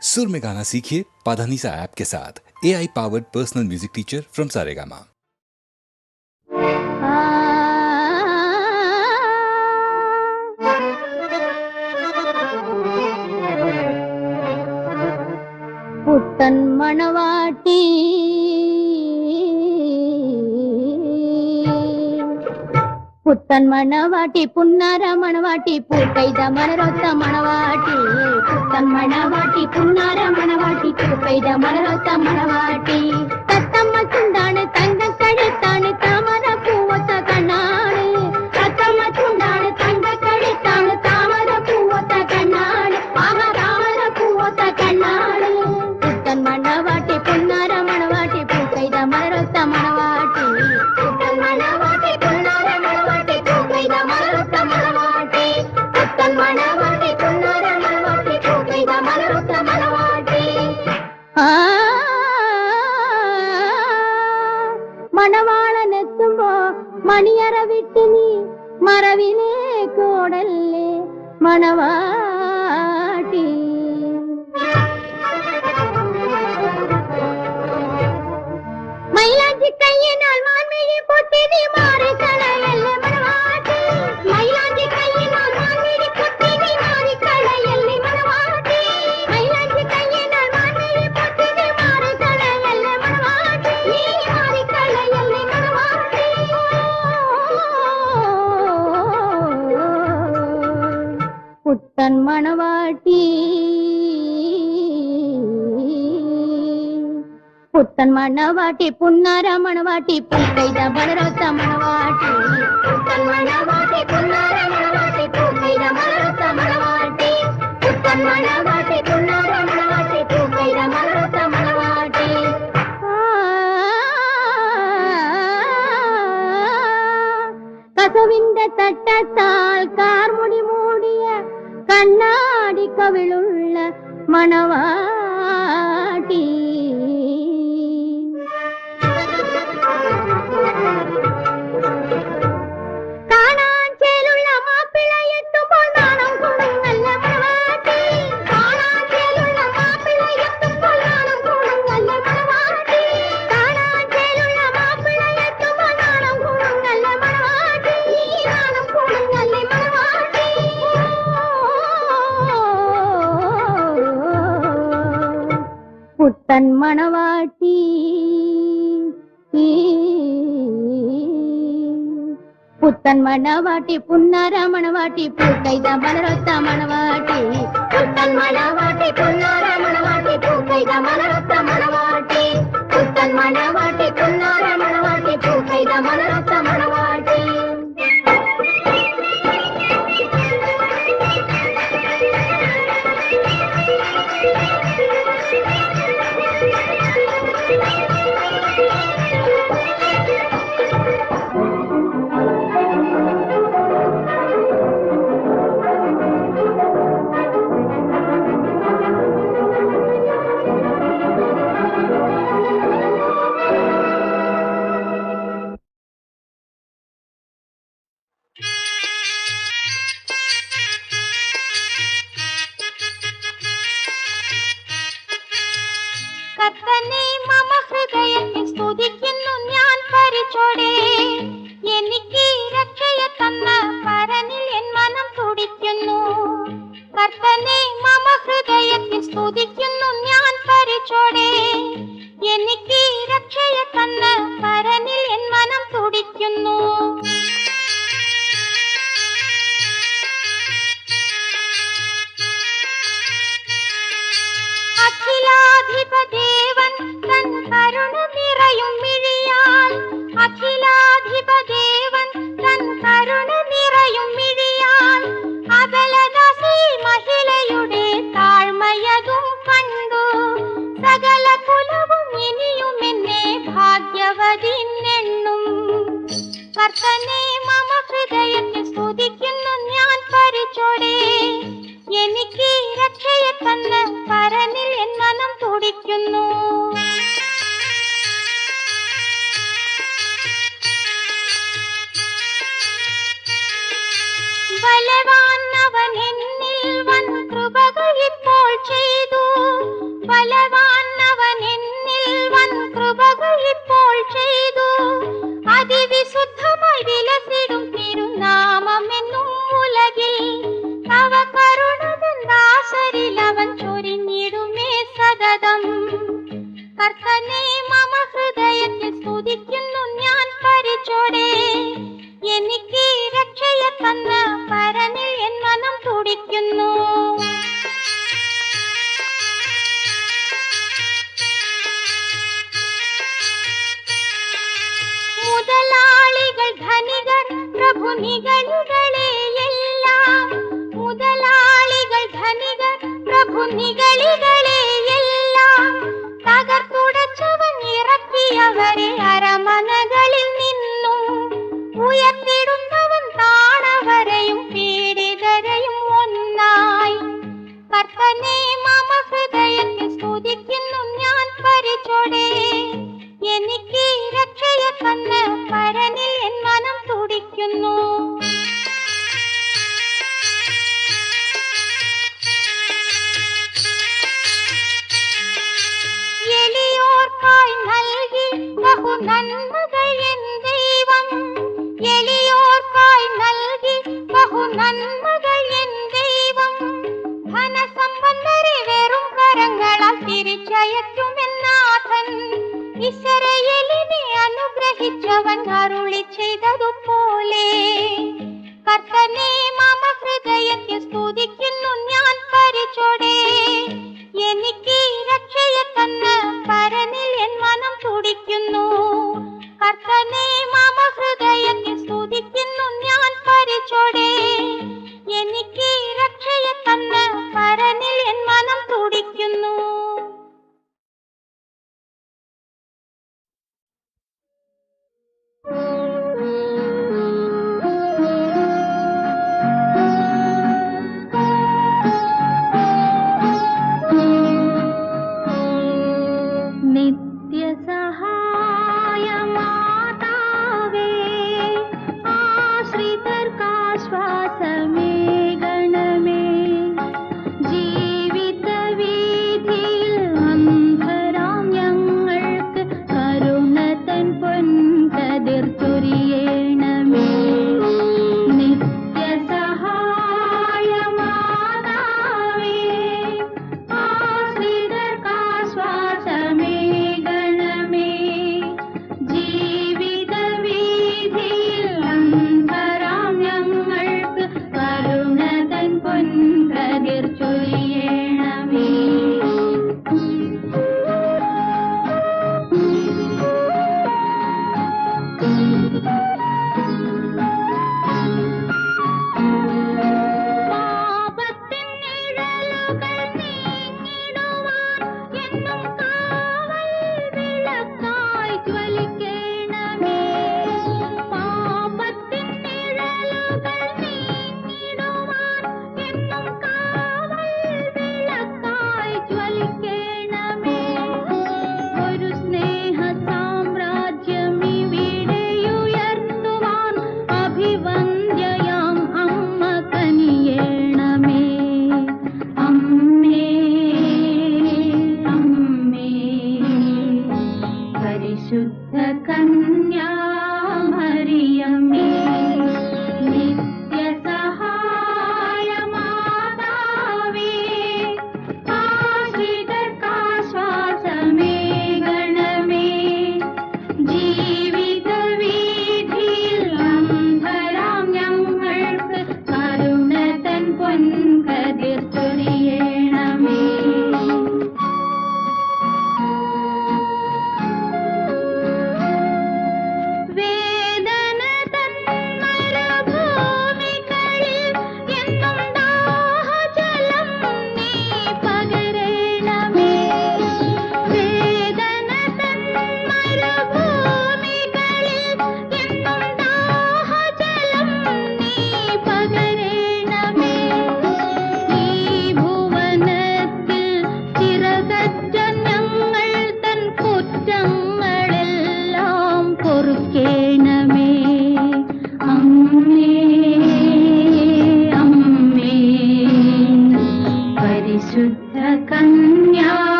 सुर में गाना सीखिए पाधानीसा ऐप के साथ। AI powered personal music teacher from Saregama. புத்தன் மணவாட்டி புத்தன் மணவாட்டி புன்னார மணவாட்டி பூக்கைத மலரொத்த மணவாட்டி புத்தன் மணவாட்டி புன்னார மணவாட்டி பூக்கைத மலரொத்த மணவாட்டி தத்தம்ம சுண்டானு தங்க கழுத்தானு தாமர பூவத்த கண்ணாடு தத்தம்ம சுண்டானு தங்க கழுத்தானு தாமர பூவத்த கண்ணாடு ஆமா தாமர பூவத்த கண்ணாடு புத்தன் மணவாட்டி புன்னார மணவாட்டி பூக்கைத மலரொத்த மணவாட்டி புத்தன் மணவாட்டி புன்னார மணவாட்டி பூக்கைத மலரொத்த மணவாட்டி புத்தன் மணவாட்டி புன்னார மணவாட்டி பூக்கைத மலரொத்த மணவாட்டி മണവാളനെത്തുമ്പോ മണിയറ വിട്ട് നീ മറവിലേ കോടല്ലേ മണവാട്ടി മൈലാഞ്ചി കയ്യിനാൽ മാൻമിഴി പൊട്ടി നീ മാറി കളയല്ലേ മണവാട്ടി മൈലാഞ്ചി കയ്യിനാൽ മാൻമിഴി പൊട്ടി നീ മാറി കളയല്ലേ മണവാട്ടി മൈലാഞ്ചി കയ്യിനാൽ മാൻമിഴി പൊട്ടി നീ മാറി കളയല്ലേ മണവാട്ടി നീ മാറി കളയല്ലേ മണവാട്ടി പുത്തൻ മണവാട്ടി புத்தன் மணவாட்டி புன்னார மணவாட்டி பூக்கைத மலரொத்த மணவாட்டி புத்தன் மணவாட்டி புன்னார மணவாட்டி பூக்கைத மலரொத்த மணவாட்டி புத்தன் மணவாட்டி புன்னார மணவாட்டி பூக்கைத மலரொத்த மணவாட்டி കസവിന്റെ തട്ടത്താൽ കാർമുടി മൂടിയ കണ്ണാടി കവിളുള്ള മണവാട്ടി കാണാൻ ചേലുള്ള മാപ്പിളയെത്തുമ്പോൾ നാണം കൊടുങ്ങല്ല മണവാട്ടി കാണാൻ ചേലുള്ള മാപ്പിളയെത്തുമ്പോൾ നാണം കൊടുങ്ങല്ല മണവാട്ടി കാണാൻ ചേലുള്ള മാപ്പിളയെത്തുമ്പോൾ നാണം കൊടുങ്ങല്ല മണവാട്ടി നാണം കൊടുങ്ങല്ല മണവാട്ടി പുത്തൻ മണവാട്ടി புத்தன் மணவாட்டி புன்னார மணவாட்டி பூக்கைத மலரொத்த மணவாட்டி புத்தன் மணவாட்டி புன்னார மணவாட்டி பூக்கைத மலரொத்த மணவாட்டி புத்தன் மணவாட்டி புன்னார மணவாட்டி பூக்கைத மலரொத்த மணவாட்டி കർത്തനെ മമ ഹൃദയത്തിൽ സ്തുതിക്കുന്നു ഞാൻ പരിചോടെ എനിക്ക് രക്ഷയെ തന്ന പരനിൽ എൻ മനം തുടിക്കുന്നു കർത്തനെ മമ ഹൃദയത്തിൽ സ്തുതിക്കുന്നു ഞാൻ പരിചോടെ എനിക്ക് രക്ഷയെ തന്ന പരനിൽ എൻ മനം തുടിക്കുന്നു അഖിലാധിപദേവൻ തൻ കരുണ നിറയും മിഴിയാൽ അഖിലാധിപദേവൻ തൻ കരുണ നിറയും മിഴിയാൽ അബലദാസി മഹിളയുടെ താഴ്മയതും കണ്ടു സകല കുലവും ഇനിയും എന്നെ ഭാഗ്യവതിന്നെണ്ണും കർത്തനെ മമ ഹൃദയത്തിൽ സ്തുതിക്കുന്നു ഞാൻ പരിചോടെ എനിക്ക് രക്ഷയെ തന്ന പരനിൽ എൻ മനം തുടിക്കുന്നു കർത്തനെ മമ ഹൃദയത്തിൽ സ്തുതിക്കുന്നു ഞാൻ പരിചോടെ. എനിക്ക് രക്ഷയെ തന്ന പരനിൽ എൻ മനം തുടിക്കുന്നു. മുതലാളികൾ ധനികർ പ്രഭുനികളികളെ എല്ലാം, മുതലാളികൾ ധനികർ പ്രഭുനികളികളെ എല്ലാം തകർത്തുടച്ചവൻ ഇറക്കിയവരെ അരമനകളിൽ നിന്നും ഉയർത്തിടുന്നവൻ താണവരെയും പീഡിതരെയും ഒന്നായി. കർത്തനെ മമ ഹൃദയത്തിൽ സ്തുതിക്കുന്നു ഞാൻ പരിചോടെ. എനിക്ക് രക്ഷയെ തന്ന് പരനിൽ എൻ മനം തുടിക്കുന്നു. എളിയോർക്കായി നൽകി ബഹു നന്മകൾ എൻ ദൈവം, എളിയോർക്കായി നൽകി ബഹു നന്മകൾ എൻ ദൈവം. ധനസമ്പന്നരെ വെറും കരങ്ങളാൽ തിരിച്ചയക്കുമെന്നാഥൻ. ഇസ്രായേലിനെ അനുഗ്രഹിച്ചവൻ അരുളി ചെയ്തതുപോലെ. കർത്തനെ മമ ഹൃദയത്തിൽ സ്തുതിക്കുന്നു ഞാൻ പരിചോടെ. എനിക്ക് രക്ഷയെ തന്ന് പരനിൽ എൻ മനം തുടിക്കുന്നു. കർത്തനെ മമ ഹൃദയത്തിൽ സ്തുതിക്കുന്നു ഞാൻ പരിചോടെ. എനിക്ക് രക്ഷയെ തന്ന് പരനിൽ എൻ മനം തുടിക്കുന്നു.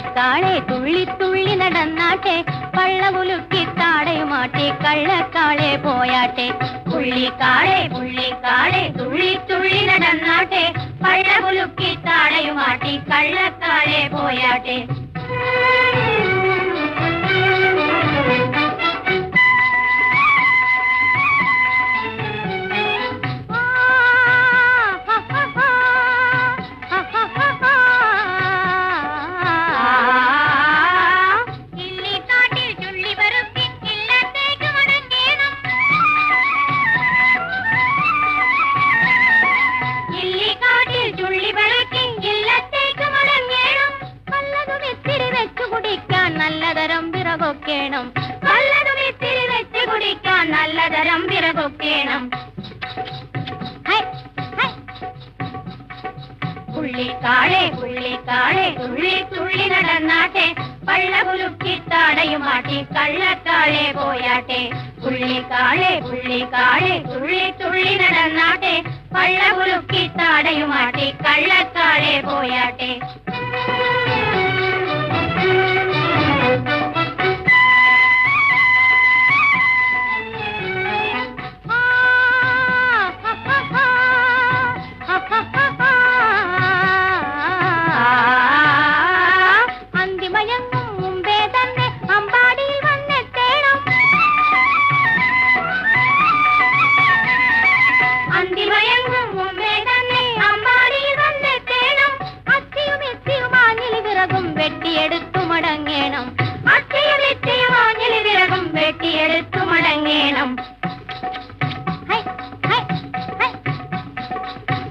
പുള്ളിക്കാളെ തുള്ളി തുള്ളി നടന്നാട്ടെ, പള്ളവുലുക്കി താടയുമാട്ടെ, കള്ളക്കാളെ പോയാട്ടെ. പുള്ളിക്കാളെ പുള്ളിക്കാളെ തുള്ളി തുള്ളി നടന്നാട്ടെ, പള്ളവുലുക്കി താടയുമാട്ടി, കള്ളക്കാളെ പോയാട്ടെ. നല്ലതരം വിറകൊക്കേണം, നല്ലതും ഇത്തിരി വെച്ച് കുടിക്കാൻ നല്ലതരം വിറകൊക്കേണം. പുള്ളിക്കാളെ പുള്ളിക്കാളെ തുള്ളി തുള്ളി നടന്നാട്ടെ, പള്ളകുലുക്കി താടയുമാട്ടി, കള്ളക്കാളെ പോയാട്ടെ. പുള്ളിക്കാളെ പുള്ളിക്കാളെ തുള്ളി തുള്ളി നടന്നാട്ടെ, പള്ളകുലുക്കി താടയുമാട്ടി, കള്ളക്കാളെ പോയാട്ടെ. അന്തിമയങ്ങും മുമ്പേ തന്നെ അമ്പാടിയിൽ വന്നെത്തേണം, അന്തിമയങ്ങും മുമ്പേ തന്നെ അമ്പാടിയിൽ വന്നെത്തേണം. അത്തിയും എത്തിയും ആഞ്ഞിലി വിറകും വെട്ടിയെടുത്തു മടങ്ങേണം, അത്തിയും എത്തിയും ആഞ്ഞിലി വിറകും വെട്ടിയെടുത്തു മടങ്ങേണം.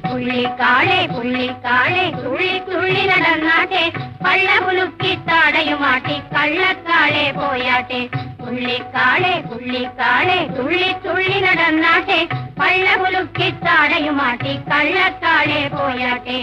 പുള്ളിക്കാളെ പുള്ളിക്കാളെ തുള്ളി തുള്ളി നടന്നാട്ടെ, പള്ളകുലുക്കി താടയുമാട്ടി, കള്ളക്കാളെ പോയാട്ടെ. പുള്ളിക്കാളെ പുള്ളിക്കാളെ തുള്ളി തുള്ളി നടന്നാട്ടെ, പള്ളകുലുക്കി താടയുമാട്ടി, കള്ളക്കാളെ പോയാട്ടെ.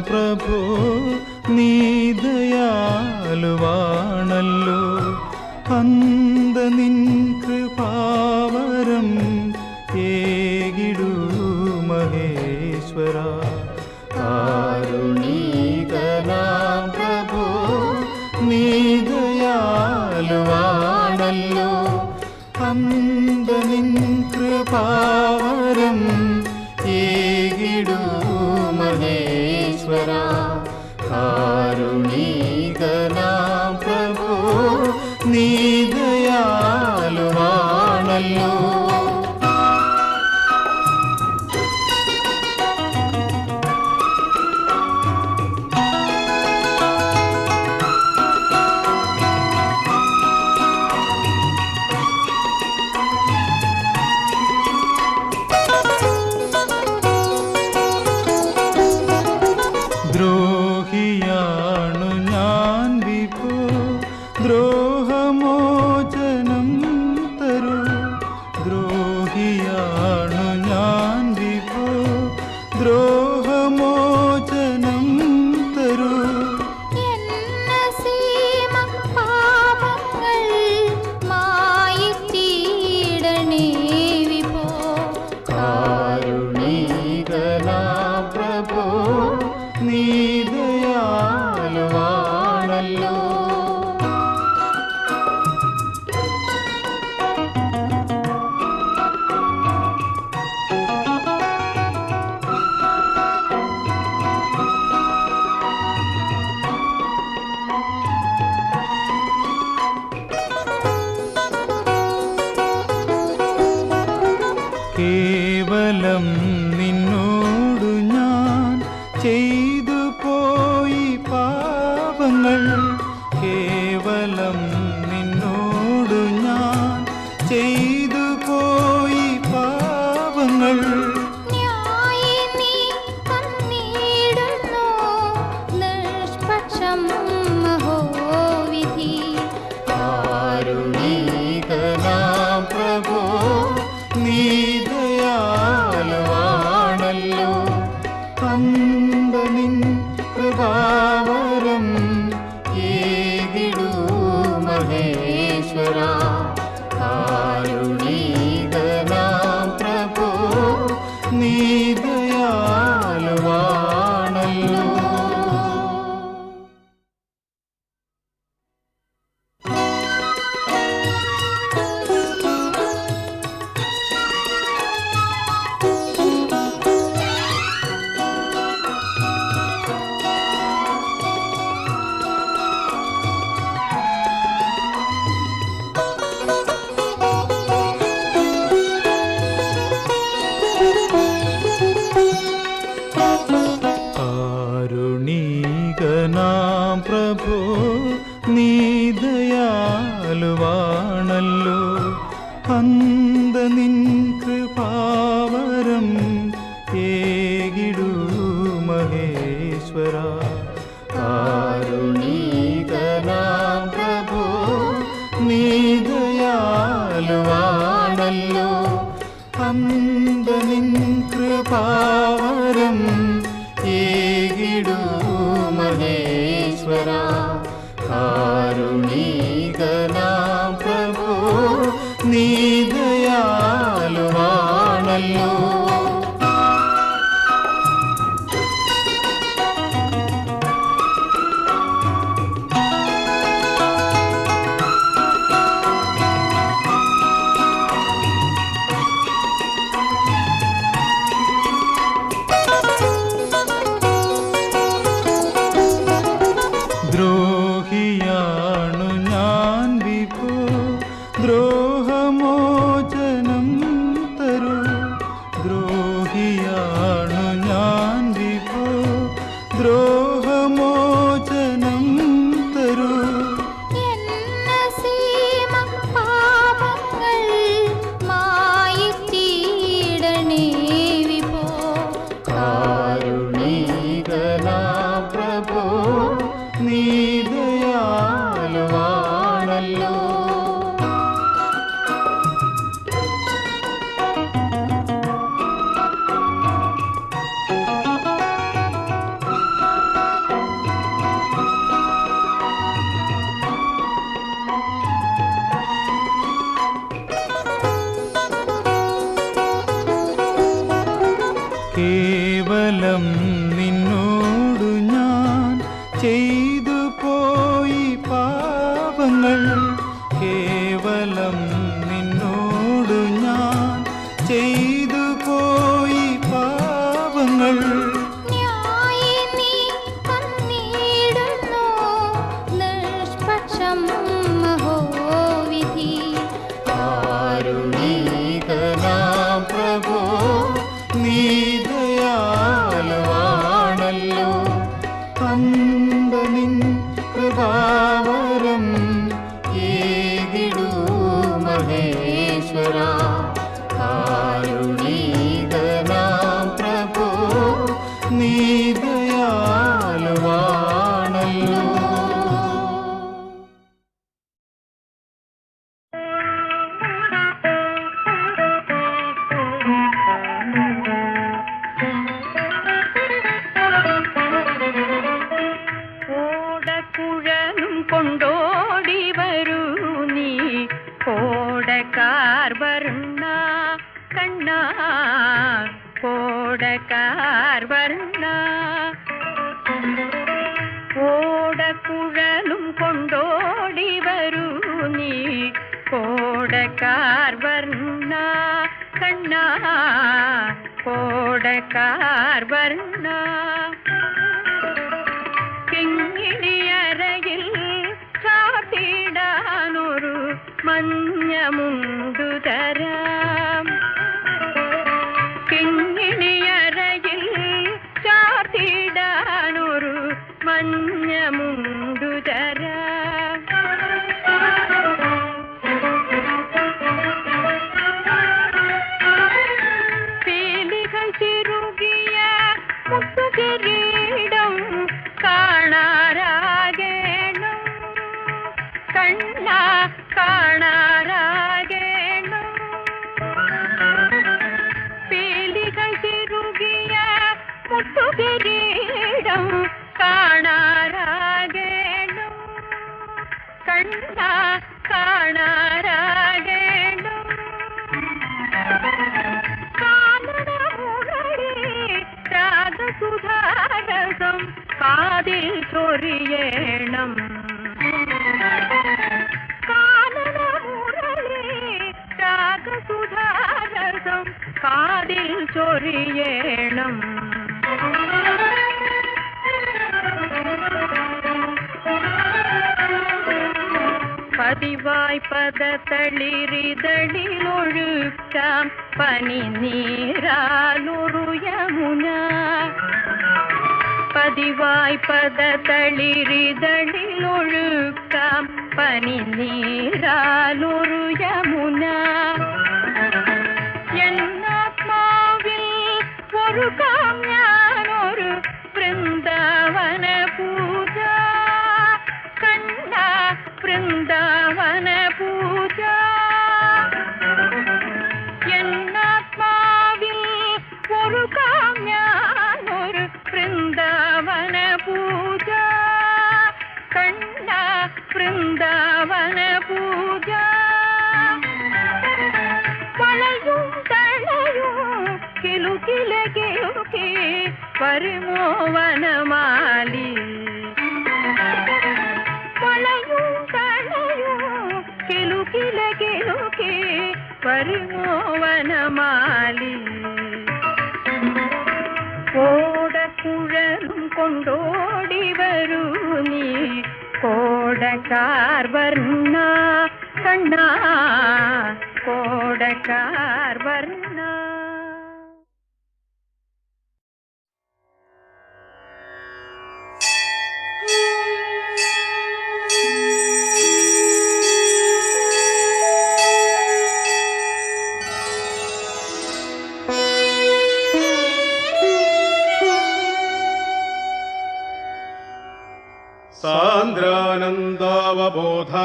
പ്രഭോ നീ ദയാലുവാണല്ലോ, അന്ത നിൻ കൃപാവരം ഏകിടൂ മഹേശ്വര. കാരുണീകനാം പ്രഭോ നീ ദയാലുവാണല്ലോ, അന്ത നിൻ കൃപാവരം ഏകിടൂ മഹേശ്വര. കാരുണീകനാം പ്രഭോ നീ ദയാലുവാണല്ലോ. ദ്രോഹിയാണു ഞാൻ വിഭോ, ദ്രോഹമോചനം തരൂ. ദ്രോഹിയാണു ഞാൻ വിഭോ, ദ്രോഹമോചനം തരൂ. കാരുണീകനാം പ്രഭോ നീ ദയാലുവാണല്ലോ. കേവലം നിന്നോടു ഞാൻ ചെയ്തു പാപങ്ങൾ കേവലം നിന്നോടു ഞാൻ ചെയ്തു പോയി പാപങ്ങൾ ന്യായി നീ തന്നിടുന്നു നിഷ്പക്ഷം മഹോവിധി കാരുണീകനാം പ്രഭോ നീ ദയാലുവാണല്ലോ അന്തനിൻ കൃപാവരം ഏകിടൂ മഹേശ്വര കാരുണീകനാം പ്രഭോ നീ ദയാലുവാണല്ലോ കാരുണീകനാം പ്രഭോ നീ ദയാലുവാണല്ലോ അന്ത നിൻ കൃപാവരം ഏകിടൂ മഹേശ്വര കാരുണീകനാം പ്രഭോ നീ ദയാലുവാണല്ലോ അന്ത നിൻ കൃപാവരം ഏകിടൂ മഹേശ്വര കാരുണീകനാം പ്രഭോ നീ ദയാലുവാണല്ലോ ദ്രോഹിയാണു ഞാൻ വിഭോ ദ്രോഹമോചനം തരൂ ദ്രോഹിയാണു ഞാൻ വിഭോ ദ്രോഹമോചനം തരൂ എന്നസീമ പാപങ്ങൾ മായിച്ചിടണേ വിഭോ കാരുണീകനാം പ്രഭോ നീ ദയാലുവാണല്ലോ കേവലം നിന്നോടു ഞാൻ ചെയ്തു പോയി പാപങ്ങൾ കേവലം നിന്നോടു ഞാൻ ചെയ്തു പോയി പാപങ്ങൾ ന്യായി നീ തന്നിടുന്നു നിഷ്പക്ഷം മഹോവിധി കാരുണീകനാം പ്രഭോ നീ ദയാലുവാണല്ലോ അന്ത നിൻ കൃപാവരം ഏകിടൂ മഹേശ്വര കാരുണീകനാം പ്രഭോ നീ ദയാലുവാണല്ലോ ഓടക്കുഴലും കൊണ്ടോടി വരൂ നീ കോടക്കാർ വർണ്ണ കണ്ണ കോടക്കാർ വർണ്ണ ഓടക്കുഴലും കൊണ്ടോടി വരൂ നീ കോടക്കാർ വർണ്ണ കണ്ണ കോടക്കാർ വർണ്ണ കിങ്ങിണിയറയിൽ ചാത്തിടാനൊരു മഞ്ഞമുണ്ടു തരാം കിങ്ങിണിയറയിൽ ചാത്തിടാനൊരു മഞ്ഞ ചൊരിയേണം കാനന മുരളി രാഗസുധാരസം കാതിൽ ചൊരിയേണം പതിവായി പദതളിരിതളിലൊഴുക്കാം പനി നീരാലുറുയമുന പതിവായി പദതളിരിതളിലൊഴുക്കാം പനി നീരാലുറുയമുന എന്നാത്മാവിൽ ഒരുക്കാം ഞാനൊരു വൃന്ദാവന പൂജ കണ്ട വൃന്ദാവന പൂജ എന്നാത്മാവിൽ ഒരുക്കാം ഞാനൊരു വൃന്ദാവന പൂജ കണ്ട വൃന്ദാവന പൂജ വളയും തളയും കിലുകില കിലുക്കി വരുമോ വനമാലി വളയും തളയും കിലുകില കിലുക്കി വരുമോ വനമാലി കോടക്കുഴലും കൊണ്ടോടി വരൂ നീ കോടക്കാർ വർണ്ണ കണ്ണ കോടക്കാർ വർണ്ണ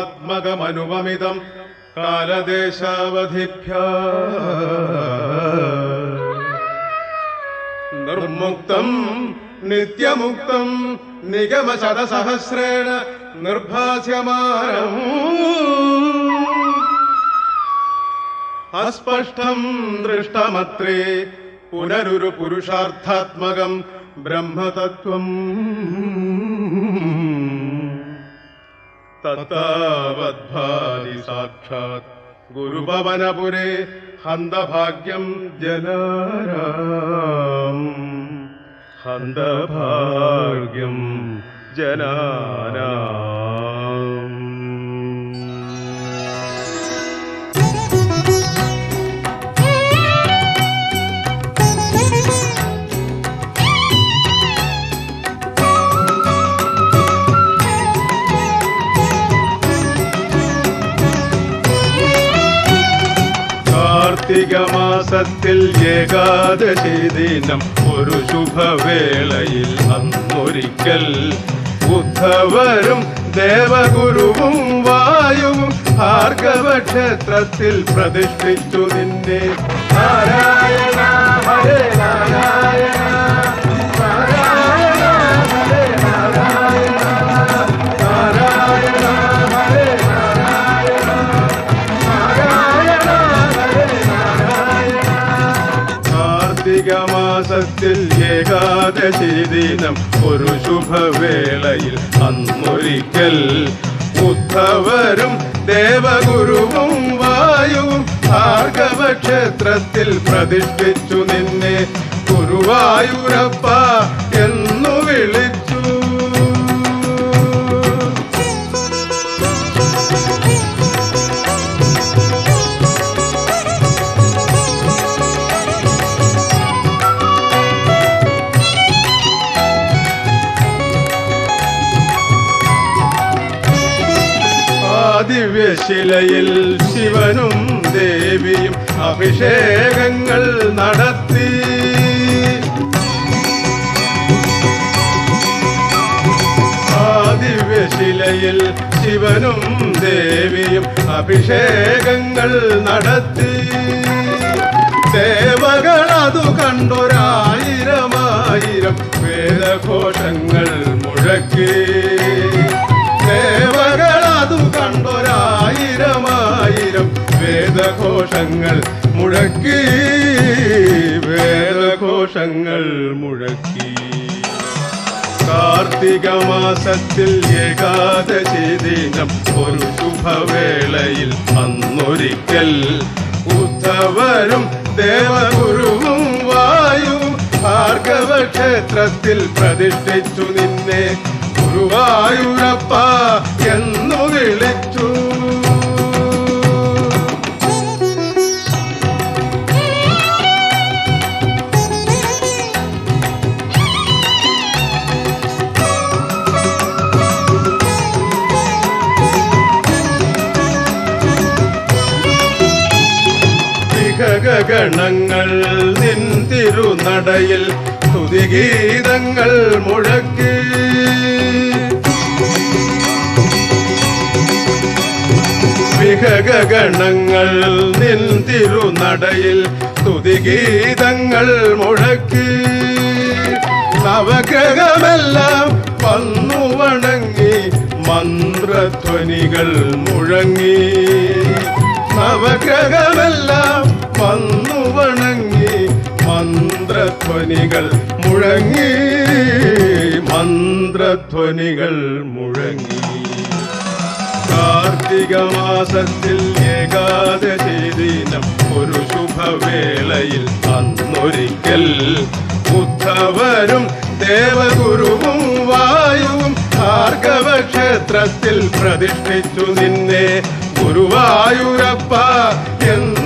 സാന്ദ്രാനന്ദാവബോധാത്മകമനുപമിതം കാലദേശാവധിഭ്യാ നിർമുക്തം നിത്യമുക്തം നിഗമശതസഹസ്രേണ നിർഭാസ്യമാനം അസ്പഷ്ടം ദൃഷ്ടമത്രേ പുനരുരു പുരുഷാർത്ഥാത്മകം ബ്രഹ്മതത്വം തത്താവദ്ഭാതി സാക്ഷാത് ഗുരുഭവനപുരേ ഹന്തഭാഗ്യം ജനാനാം ഹന്തഭാഗ്യം ജനാനാം. കാർത്തിക മാസത്തിൽ ഏകാദശി ദിനം ഒരു ശുഭവേളയിൽ അന്നൊരിക്കൽ ഉദ്ധവരും ദേവഗുരുവും വായുവും ഭാർഗവ ക്ഷേത്രത്തിൽ പ്രതിഷ്ഠിച്ചു നിന്നെ. നാരായണ ഹരേ നാരായണ നാരായണ ഹരേ നാരായണ നാരായണ ഹരേ നാരായണ നാരായണ ഹരേ നാരായണ. കാർത്തിക മാസത്തിൽ ഏകാദശി ദിനം ഒരു ശുഭവേളയിൽ അന്നൊരിക്കൽ ഉദ്ധവരും ദേവഗുരുവും വായുവും ഭാർഗവ ക്ഷേത്രത്തിൽ പ്രതിഷ്ഠിച്ചു നിന്നെ. ഗുരുവായൂരപ്പ എന്നു വിളിച്ചു. ദിവ്യശിലയിൽ ശിവനും ദേവിയും അഭിഷേകങ്ങൾ നടത്തി. ആ ദിവ്യശിലയിൽ ശിവനും ദേവിയും അഭിഷേകങ്ങൾ നടത്തി. ദേവകളതു കണ്ടൊരായിരമായിരം വേദഘോഷങ്ങൾ മുഴക്കി. ദേവകളതു കണ്ടൊരായിരമായിരം വേദഘോഷങ്ങൾ മുഴക്കി. വേദഘോഷങ്ങൾ മുഴക്കി. കാർത്തിക മാസത്തിൽ ഏകാദശി ദിനം ഒരു ശുഭവേളയിൽ അന്നൊരിക്കൽ ഉദ്ധവരും ദേവഗുരുവും വായുവും ഭാർഗവ ക്ഷേത്രത്തിൽ പ്രതിഷ്ഠിച്ചു നിന്നെ ഗുരുവായൂരപ്പ എന്നു വിളിച്ചു. ഗണങ്ങൾ നിൻ തിരുനടയിൽ സ്തുതിഗീതങ്ങൾ മുഴക്കി. വിഹഗണങ്ങൾ നിൻ തിരുനടയിൽ സ്തുതിഗീതങ്ങൾ മുഴക്കി. നവഗ്രഹമെല്ലാം വന്നു വണങ്ങി മന്ത്രധ്വനികൾ മുഴങ്ങി. നവഗ്രഹമെല്ലാം വന്നു വണങ്ങി മന്ത്രധ്വനികൾ മുഴങ്ങി. മന്ത്രധ്വനികൾ മുഴങ്ങി. കാർത്തിക മാസത്തിൽ ഏകാദശി ദിനം ഒരു ശുഭവേളയിൽ അന്നൊരിക്കൽ ഉദ്ധവരും ദേവഗുരുവും വായുവും ഭാർഗവ ക്ഷേത്രത്തിൽ പ്രതിഷ്ഠിച്ചു നിന്നെ ഗുരുവായൂരപ്പ എന്ന്